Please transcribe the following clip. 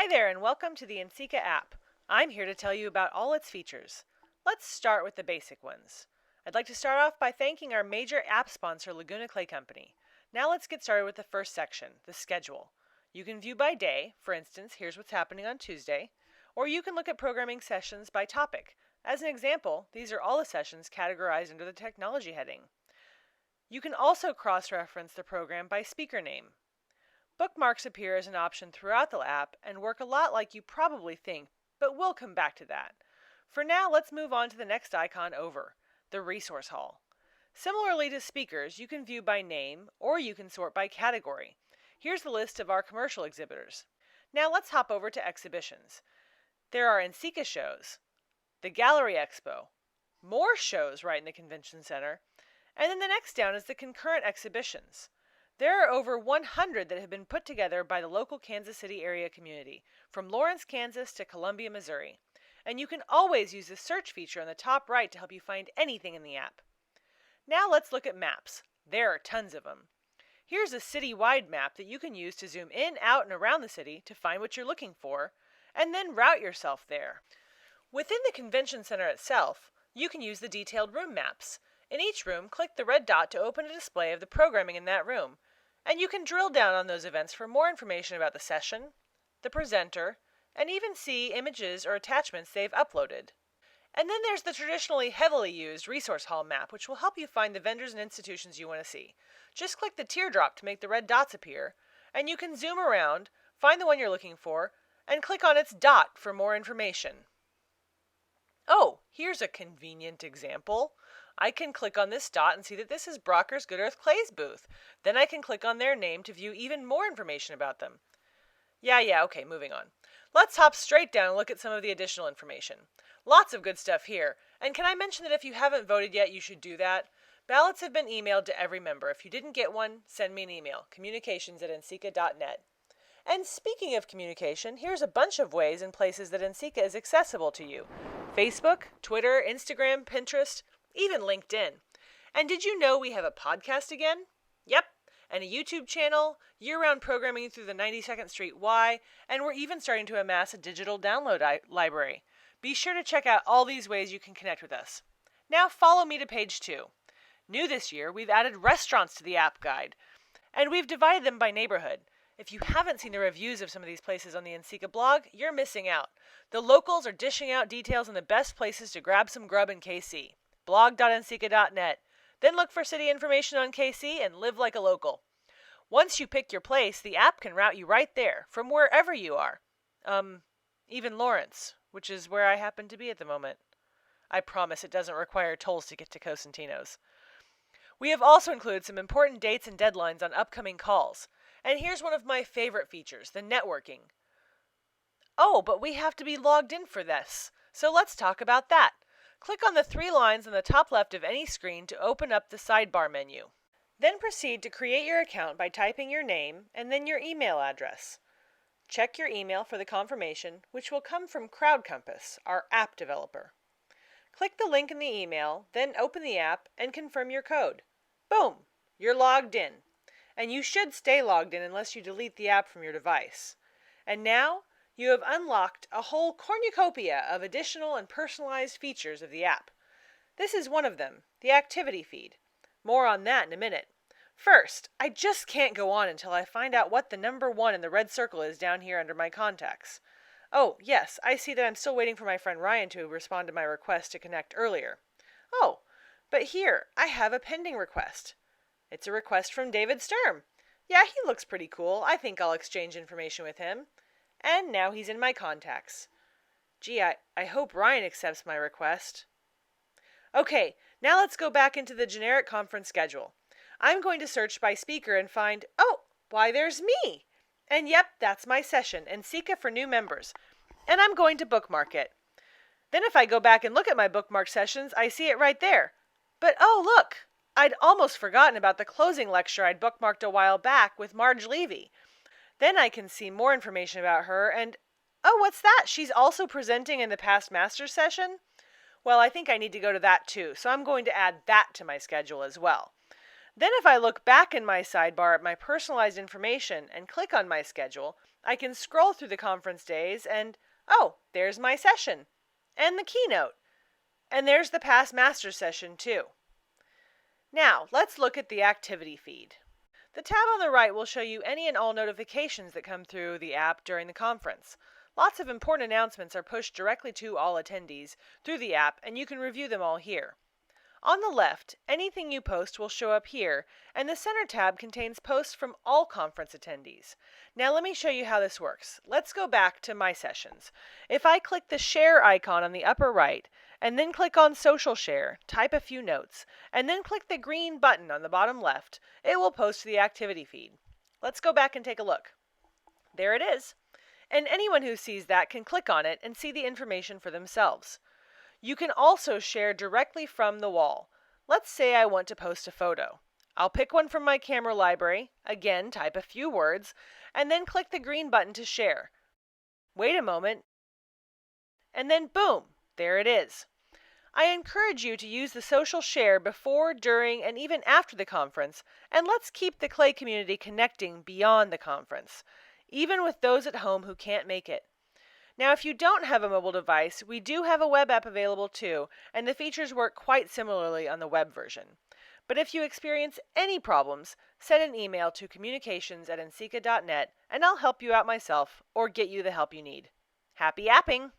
Hi there and welcome to the NCECA app. I'm here to tell you about all its features. Let's start with the basic ones. I'd like to start off by thanking our major app sponsor, Laguna Clay Company. Now let's get started with the first section, the schedule. You can view by day, for instance, here's what's happening on Tuesday, or you can look at programming sessions by topic. As an example, these are all the sessions categorized under the technology heading. You can also cross-reference the program by speaker name. Bookmarks appear as an option throughout the app and work a lot like you probably think, but we'll come back to that. For now, let's move on to the next icon over, the resource hall. Similarly to speakers, you can view by name or you can sort by category. Here's the list of our commercial exhibitors. Now let's hop over to exhibitions. There are NCECA shows, the Gallery Expo, more shows right in the convention center, and then the next down is the concurrent exhibitions. There are over 100 that have been put together by the local Kansas City area community, from Lawrence, Kansas to Columbia, Missouri. And you can always use the search feature on the top right to help you find anything in the app. Now let's look at maps. There are tons of them. Here's a city-wide map that you can use to zoom in, out, and around the city to find what you're looking for, and then route yourself there. Within the convention center itself, you can use the detailed room maps. In each room, click the red dot to open a display of the programming in that room. And you can drill down on those events for more information about the session, the presenter, and even see images or attachments they've uploaded. And then there's the traditionally heavily used resource hall map, which will help you find the vendors and institutions you want to see. Just click the teardrop to make the red dots appear, and you can zoom around, find the one you're looking for, and click on its dot for more information. Oh, here's a convenient example. I can click on this dot and see that this is Brocker's Good Earth Clay's booth. Then I can click on their name to view even more information about them. Okay, moving on. Let's hop straight down and look at some of the additional information. Lots of good stuff here. And can I mention that if you haven't voted yet, you should do that? Ballots have been emailed to every member. If you didn't get one, send me an email, communications@nceca.net. And speaking of communication, here's a bunch of ways and places that NCECA is accessible to you. Facebook, Twitter, Instagram, Pinterest, even LinkedIn. And did you know we have a podcast again? Yep, and a YouTube channel, year-round programming through the 92nd Street Y, and we're even starting to amass a digital download library. Be sure to check out all these ways you can connect with us. Now follow me to page 2. New this year, we've added restaurants to the app guide, and we've divided them by neighborhood. If you haven't seen the reviews of some of these places on the NCECA blog, you're missing out. The locals are dishing out details on the best places to grab some grub in KC. blog.nceca.net. Then look for city information on KC and live like a local. Once you pick your place, the app can route you right there, from wherever you are. Even Lawrence, which is where I happen to be at the moment. I promise it doesn't require tolls to get to Cosentino's. We have also included some important dates and deadlines on upcoming calls. And here's one of my favorite features, the networking. Oh, but we have to be logged in for this. So let's talk about that. Click on the 3 lines on the top left of any screen to open up the sidebar menu. Then proceed to create your account by typing your name and then your email address. Check your email for the confirmation, which will come from CrowdCompass, our app developer. Click the link in the email, then open the app and confirm your code. Boom! You're logged in. And you should stay logged in unless you delete the app from your device. And now, you have unlocked a whole cornucopia of additional and personalized features of the app. This is one of them, the activity feed. More on that in a minute. First, I just can't go on until I find out what the number 1 in the red circle is down here under my contacts. Oh, yes, I see that I'm still waiting for my friend Ryan to respond to my request to connect earlier. Oh, but here, I have a pending request. It's a request from David Sturm. Yeah, he looks pretty cool. I think I'll exchange information with him. And now he's in my contacts. Gee, I hope Ryan accepts my request. Okay, now let's go back into the generic conference schedule. I'm going to search by speaker and find, oh, why there's me. And yep, that's my session, NCECA for new members. And I'm going to bookmark it. Then if I go back and look at my bookmark sessions, I see it right there. But oh, look, I'd almost forgotten about the closing lecture I'd bookmarked a while back with Marge Levy. Then I can see more information about her and, oh, what's that? She's also presenting in the past master's session? Well, I think I need to go to that too, so I'm going to add that to my schedule as well. Then if I look back in my sidebar at my personalized information and click on my schedule, I can scroll through the conference days and, oh, there's my session, and the keynote, and there's the past master session too. Now, let's look at the activity feed. The tab on the right will show you any and all notifications that come through the app during the conference. Lots of important announcements are pushed directly to all attendees through the app, and you can review them all here. On the left, anything you post will show up here, and the Center tab contains posts from all conference attendees. Now let me show you how this works. Let's go back to My Sessions. If I click the Share icon on the upper right, and then click on Social Share, type a few notes, and then click the green button on the bottom left, it will post to the activity feed. Let's go back and take a look. There it is. And anyone who sees that can click on it and see the information for themselves. You can also share directly from the wall. Let's say I want to post a photo. I'll pick one from my camera library, again type a few words, and then click the green button to share. Wait a moment, and then boom, there it is. I encourage you to use the social share before, during, and even after the conference, and let's keep the Clay community connecting beyond the conference, even with those at home who can't make it. Now, if you don't have a mobile device, we do have a web app available too, and the features work quite similarly on the web version. But if you experience any problems, send an email to communications@nceca.net and I'll help you out myself or get you the help you need. Happy apping!